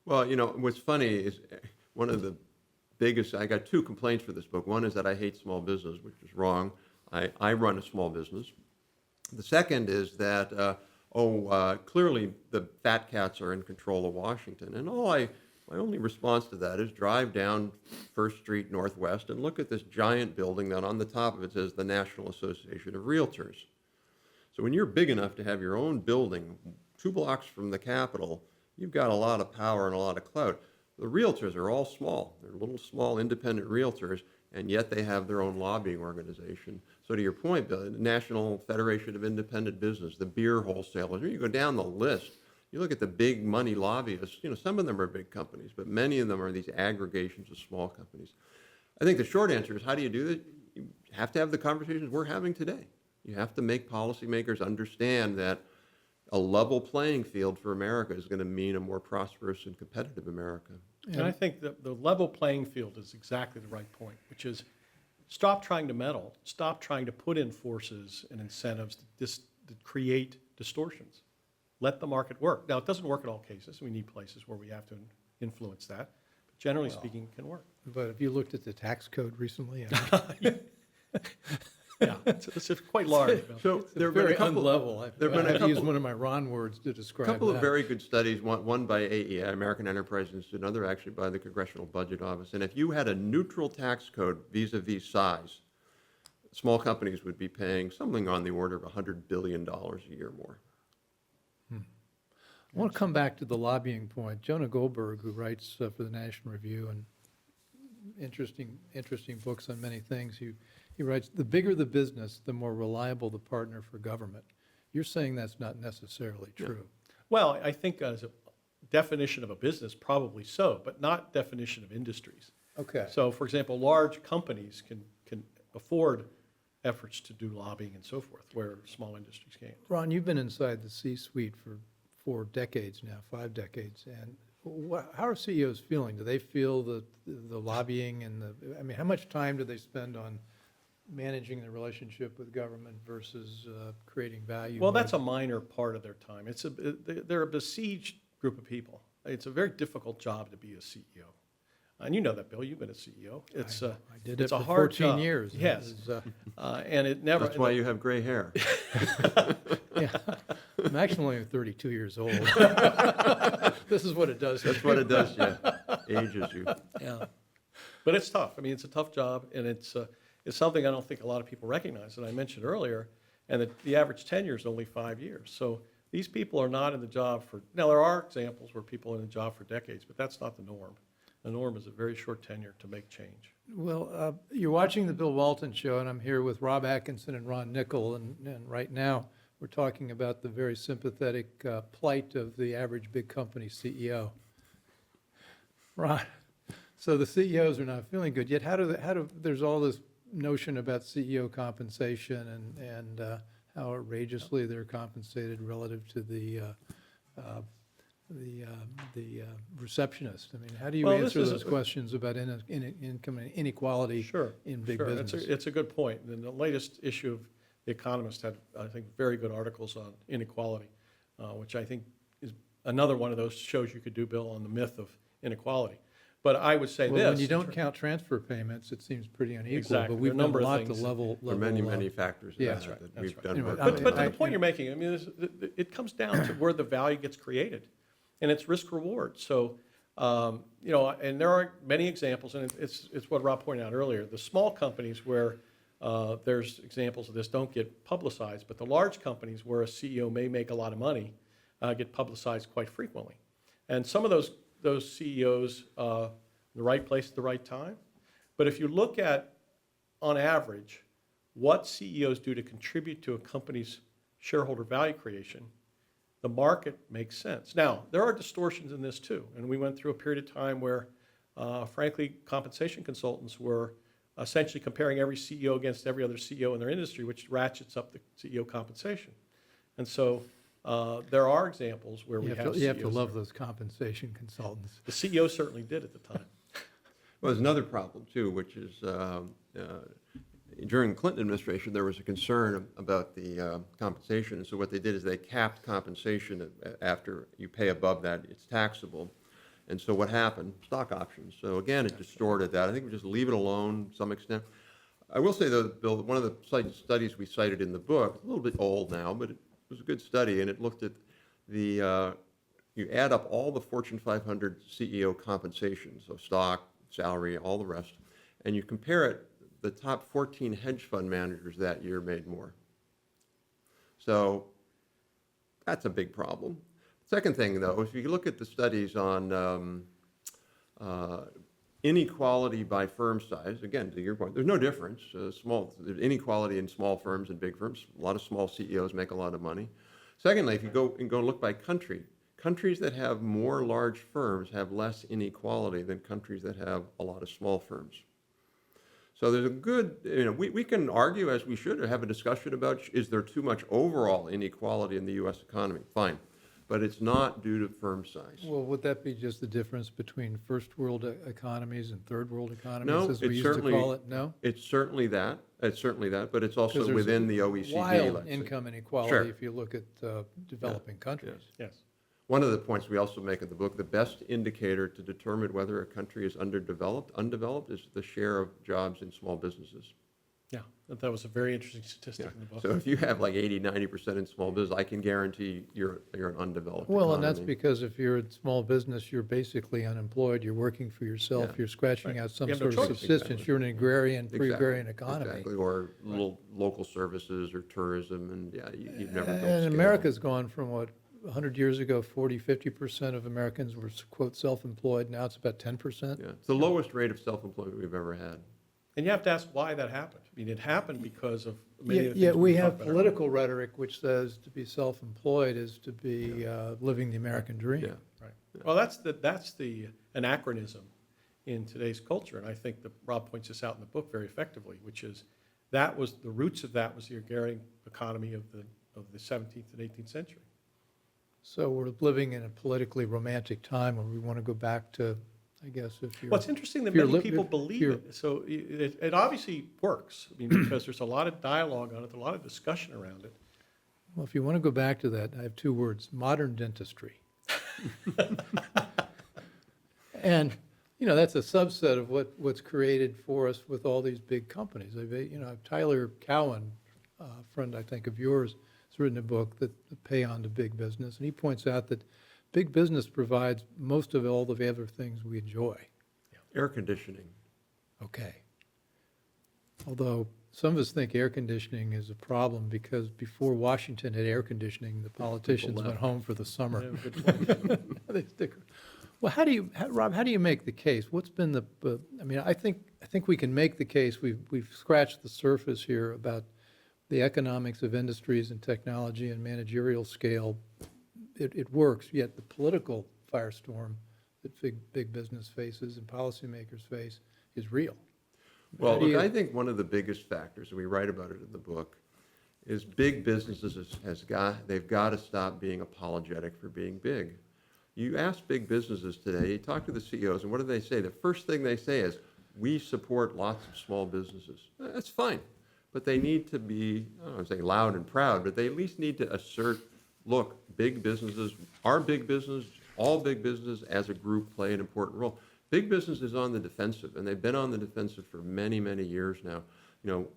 Well, what's funny is one of the biggest, I got 2 complaints for this book. One is that I hate small business, which is wrong. I run a small business. The second is that, clearly the fat cats are in control of Washington. And my only response to that is drive down First Street Northwest and look at this giant building that on the top of it says the National Association of Realtors. So when you're big enough to have your own building 2 blocks from the Capitol, you've got a lot of power and a lot of clout. The realtors are all small. They're little small independent realtors, and yet they have their own lobbying organization. So to your point, Bill, the National Federation of Independent Business, the beer wholesalers, when you go down the list, you look at the big money lobbyists, some of them are big companies, but many of them are these aggregations of small companies. I think the short answer is, how do you do that? You have to have the conversations we're having today. You have to make policymakers understand that a level playing field for America is going to mean a more prosperous and competitive America. And I think that the level playing field is exactly the right point, which is stop trying to meddle, stop trying to put in forces and incentives that create distortions. Let the market work. Now, it doesn't work in all cases. We need places where we have to influence that. But generally speaking, it can work. But have you looked at the tax code recently? Yeah, it's quite large. So It's there have very been a couple, unlevel. there have been a I've used couple- one of my Ron words to describe couple of that. very good studies, one by AEI, American Enterprise Institute, another actually by the Congressional Budget Office. And if you had a neutral tax code vis-a-vis size, small companies would be paying something on the order of $100 billion a year more. I want to come back to the lobbying point. Jonah Goldberg, who writes for the National Review and interesting books on many things, he writes, the bigger the business, the more reliable the partner for government. You're saying that's not necessarily true. Well, I think as a definition of a business, probably so, but not definition of industries. Okay. So, for example, large companies can afford efforts to do lobbying and so forth, where small industries can't. Ron, you've been inside the C-suite for 4 decades now, 5 decades, and how are CEOs feeling? Do they feel the lobbying and how much time do they spend on managing the relationship with government versus creating value? Well, that's a minor part of their time. They're a besieged group of people. It's a very difficult job to be a CEO. And you know that, Bill. You've been a CEO. I did it's it a for hard 14 job. years. Yes. It And it never. That's why you have gray hair. yeah. I'm actually only 32 years old. This is what it does. That's what it does, yeah. Ages you. Yeah. But it's tough. I mean, it's a tough job, and it's something I don't think a lot of people recognize, that I mentioned earlier, and the average tenure is only 5 years. So these people are not in the job now there are examples where people are in the job for decades, but that's not the norm. The norm is a very short tenure to make change. Well, you're watching the Bill Walton Show, and I'm here with Rob Atkinson and Ron Nicol, and right now we're talking about the very sympathetic plight of the average big company CEO. Ron, so the CEOs are not feeling good, yet how do there's all this notion about CEO compensation and how outrageously they're compensated relative to the receptionist. I mean, how do you Well, this answer is those questions about income inequality Sure. in big sure. business? It's a good point. And the latest issue of The Economist had, I think, very good articles on inequality, which I think is another one of those shows you could do, Bill, on the myth of inequality. But I would say Well, this. when you don't count transfer payments, it seems pretty unequal, Exactly. but we've There are a done number a of lot to things. level. There are many, many level, factors yeah. that, That's that That's we've right. done Anyway, work. But to I- the point you're making, I mean, it comes down to where the value gets created, and it's risk reward. So, and there are many examples, and it's what Rob pointed out earlier. The small companies where there's examples of this don't get publicized, but the large companies where a CEO may make a lot of money get publicized quite frequently. And some of those CEOs, the right place at the right time. But if you look at, on average, what CEOs do to contribute to a company's shareholder value creation, the market makes sense. Now, there are distortions in this too, and we went through a period of time where, frankly, compensation consultants were essentially comparing every CEO against every other CEO in their industry, which ratchets up the CEO compensation. And so there are examples where we have CEOs. You have to love those compensation consultants. The CEO certainly did at the time. Well, there's another problem too, which is during Clinton administration, there was a concern about the compensation. And so what they did is they capped compensation after you pay above that, it's taxable. And so what happened? Stock options. So again, it distorted that. I think we just leave it alone to some extent. I will say though, Bill, one of the studies we cited in the book, it's a little bit old now, but it was a good study, and it looked at the, you add up all the Fortune 500 CEO compensation, so stock, salary, all the rest, and you compare it, the top 14 hedge fund managers that year made more. So that's a big problem. Second thing, though, if you look at the studies on inequality by firm size, again, to your point, there's no difference. There's inequality in small firms and big firms. A lot of small CEOs make a lot of money. Secondly, if you go look by country, countries that have more large firms have less inequality than countries that have a lot of small firms. So there's a good, we can argue, as we should, or have a discussion about, is there too much overall inequality in the U.S. economy? Fine. But it's not due to firm size. Well, would that be just the difference between first world economies and third world economies, No, as we used to call it? No? It's certainly that. It's certainly that, but it's 'Cause also there's within the OECD. Wild let's say. income inequality Sure. if you look at developing countries. Yes. One of the points we also make in the book, the best indicator to determine whether a country is undeveloped, is the share of jobs in small businesses. Yeah, that was a very interesting statistic in the book. So if you have like 80, 90% in small business, I can guarantee you're an undeveloped Well, and that's economy. because if you're a small business, you're basically unemployed, you're working for yourself, Yeah. you're scratching Right. out some You have no sort of choice. subsistence, Exactly. you're an agrarian, Exactly. pre-agrarian economy. Exactly, or little local services or tourism, and yeah, you've never built And scale. America's gone from what, 100 years ago, 50% of Americans were, quote, self-employed, now it's about 10%. Yeah, it's the lowest rate of self-employment we've ever had. And you have to ask why that happened. I mean, it happened because of many of the Yeah, things we talked have about political rhetoric which says to be self-employed is to be living the American dream. Yeah. earlier. Right. Well, that's the anachronism in today's culture, and I think that Rob points this out in the book very effectively, which is that was the roots of that was the agrarian economy of the 17th and 18th century. So we're living in a politically romantic time where we want to go back to, I guess, if you're. Well, it's interesting that if you're many li- people if believe you're- it. So it obviously works, I mean, because there's a lot of dialogue on it, a lot of discussion around it. Well, if you want to go back to that, I have two words: modern dentistry. And that's a subset of what's created for us with all these big companies. Tyler Cowen, a friend I think of yours, has written a book that the pay on to big business, and he points out that big business provides most of all the other things we enjoy. Air conditioning. Okay. Although some of us think air conditioning is a problem because before Washington had air conditioning, the politicians went left. home for the summer. Yeah, good point. They stick- Well, Rob, how do you make the case? What's been I think we can make the case, we've scratched the surface here about the economics of industries and technology and managerial scale. It works, yet the political firestorm that big business faces and policymakers face is real. Well, How do look, you- I think one of the biggest factors, and we write about it in the book, is big businesses they've got to stop being apologetic for being big. You ask big businesses today, you talk to the CEOs, and what do they say? The first thing they say is, we support lots of small businesses. That's fine, but they need to be, I don't want to say loud and proud, but they at least need to assert, look, big businesses, our big business, all big businesses as a group play an important role. Big business is on the defensive, and they've been on the defensive for many, many years now. You know,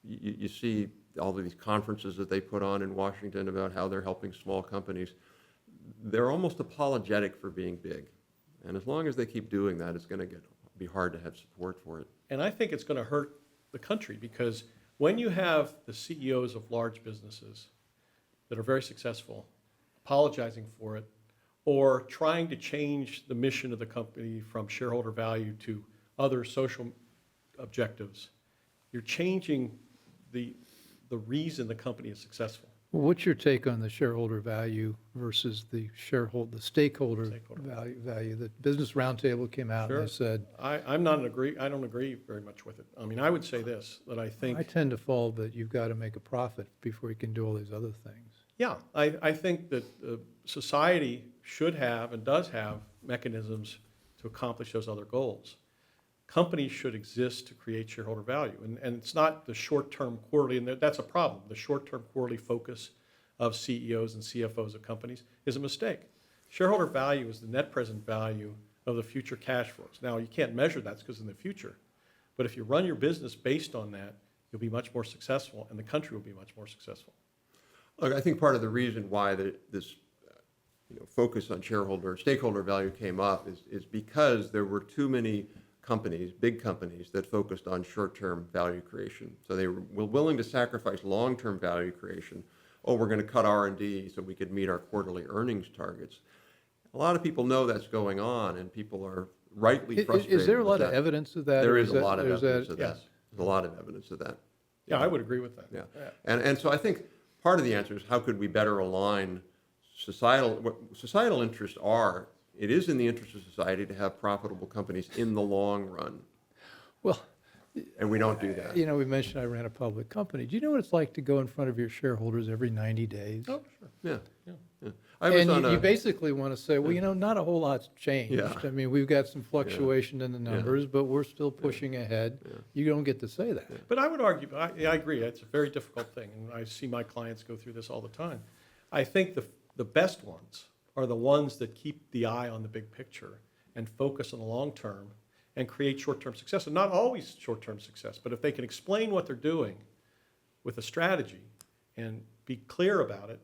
you see all of these conferences that they put on in Washington about how they're helping small companies. They're almost apologetic for being big. And as long as they keep doing that, it's going to be hard to have support for it. And I think it's going to hurt the country, because when you have the CEOs of large businesses that are very successful apologizing for it, or trying to change the mission of the company from shareholder value to other social objectives, you're changing the reason the company is successful. Well, what's your take on the shareholder value versus the stakeholder Stakeholder. value? The Business Roundtable came out and they said, I don't agree very much with it. I mean, I would say this, that I think. I tend to fall, but you've got to make a profit before you can do all these other things. Yeah, I think that society should have and does have mechanisms to accomplish those other goals. Companies should exist to create shareholder value. And it's not the short-term quarterly, and that's a problem. The short-term quarterly focus of CEOs and CFOs of companies is a mistake. Shareholder value is the net present value of the future cash flows. Now, you can't measure that because in the future, but if you run your business based on that, you'll be much more successful, and the country will be much more successful. Look, I think part of the reason why this focus on stakeholder value came up is because there were too many companies, big companies, that focused on short-term value creation. So they were willing to sacrifice long-term value creation. Oh, we're going to cut R&D so we could meet our quarterly earnings targets. A lot of people know that's going on, and people are rightly frustrated. Is there a with lot of that. evidence of that? There or is a lot of there's evidence of that. Yes. There's a lot of evidence of that. Yeah, I would agree with that. Yeah. And so I think part of the answer is, how could we better align what societal interests are? It is in the interest of society to have profitable companies in the long run, Well, and we don't do that. you know, we mentioned I ran a public company. Do you know what it's like to go in front of your shareholders every 90 days? Oh, sure. Yeah. I was And on you a, basically want to say, well, you know, not a whole lot's changed. Yeah. I mean, we've got some fluctuation in the numbers, but we're still pushing ahead. You don't get to say that. But I would argue, I agree, it's a very difficult thing, and I see my clients go through this all the time. I think the best ones are the ones that keep the eye on the big picture and focus on the long term and create short-term success. And not always short-term success, but if they can explain what they're doing with a strategy and be clear about it,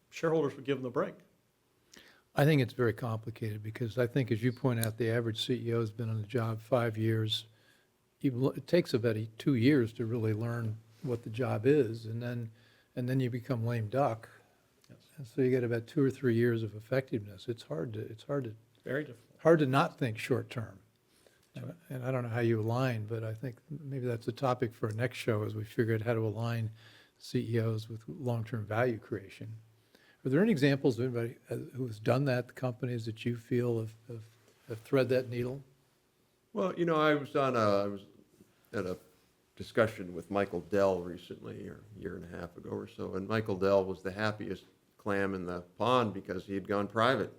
shareholders would give them the break. I think it's very complicated because I think, as you point out, the average CEO has been on the job 5 years. It takes about 2 years to really learn what the job is, and then you become lame duck. Yes. And so you get about 2 or 3 years of effectiveness. It's hard to Very difficult. hard to not think short term. And I don't know how you align, but I think maybe that's a topic for our next show as we figure out how to align CEOs with long-term value creation. Are there any examples of anybody who's done that, the companies that you feel have thread that needle? well, I was at a discussion with Michael Dell recently, or a year and a half ago or so, and Michael Dell was the happiest clam in the pond because he had gone private.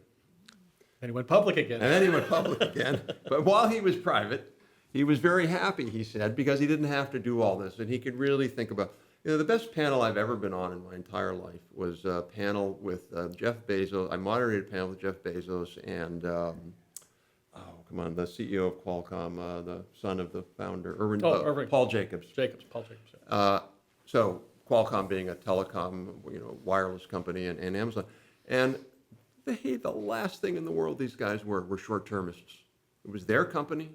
And he went public again. And then he went public again. But while he was private, he was very happy, he said, because he didn't have to do all this, and he could really think about, the best panel I've ever been on in my entire life was a panel with Jeff Bezos. I moderated a panel with Jeff Bezos and, the CEO of Qualcomm, the son of the founder, Irving. Paul Jacobs. Paul Jacobs. So Qualcomm being a telecom, wireless company, and Amazon. And the last thing in the world these guys were short-termists. It was their company.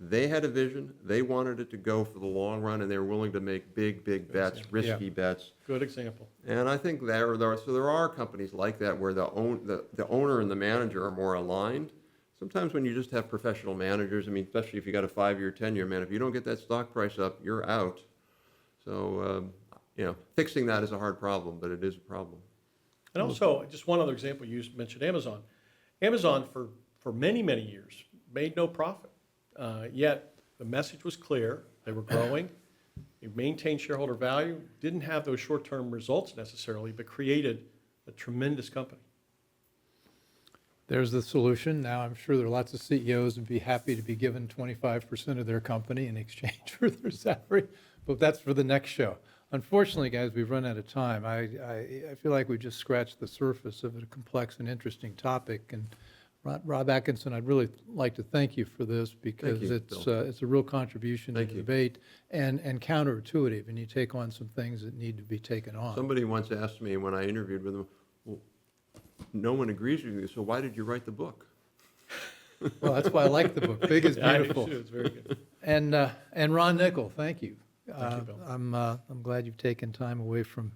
They had a vision. They wanted it to go for the long run, and they were willing to make big bets, risky bets. Good example. And I think there are companies like that where the owner and the manager are more aligned. Sometimes when you just have professional managers, especially if you got a 5-year, 10-year man, if you don't get that stock price up, you're out. So, fixing that is a hard problem, but it is a problem. And also, just one other example, you mentioned Amazon. Amazon, for many, many years, made no profit. Yet the message was clear. They were growing. They maintained shareholder value, didn't have those short-term results necessarily, but created a tremendous company. There's the solution. Now, I'm sure there are lots of CEOs who'd be happy to be given 25% of their company in exchange for their salary, but that's for the next show. Unfortunately, guys, we've run out of time. I feel like we just scratched the surface of a complex and interesting topic. And Rob Atkinson, I'd really like to thank you for this because you, it's Bill. a real contribution to Thank the you. debate and counterintuitive, and you take on some things that need to be taken on. Somebody once asked me when I interviewed with them, well, no one agrees with you, so why did you write the book? Well, that's why I like the book. Big is Yeah, I do beautiful. too. It's very good. And Ron Nicol, thank you. Thank you, Bill. I'm glad you've taken time away from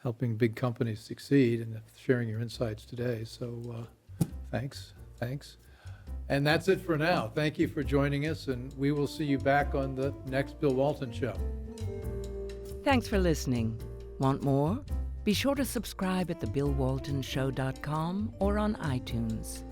helping big companies succeed and sharing your insights today. So thanks. And that's it for now. Thank you for joining us, and we will see you back on the next Bill Walton Show. Thanks for listening. Want more? Be sure to subscribe at thebillwaltonshow.com or on iTunes.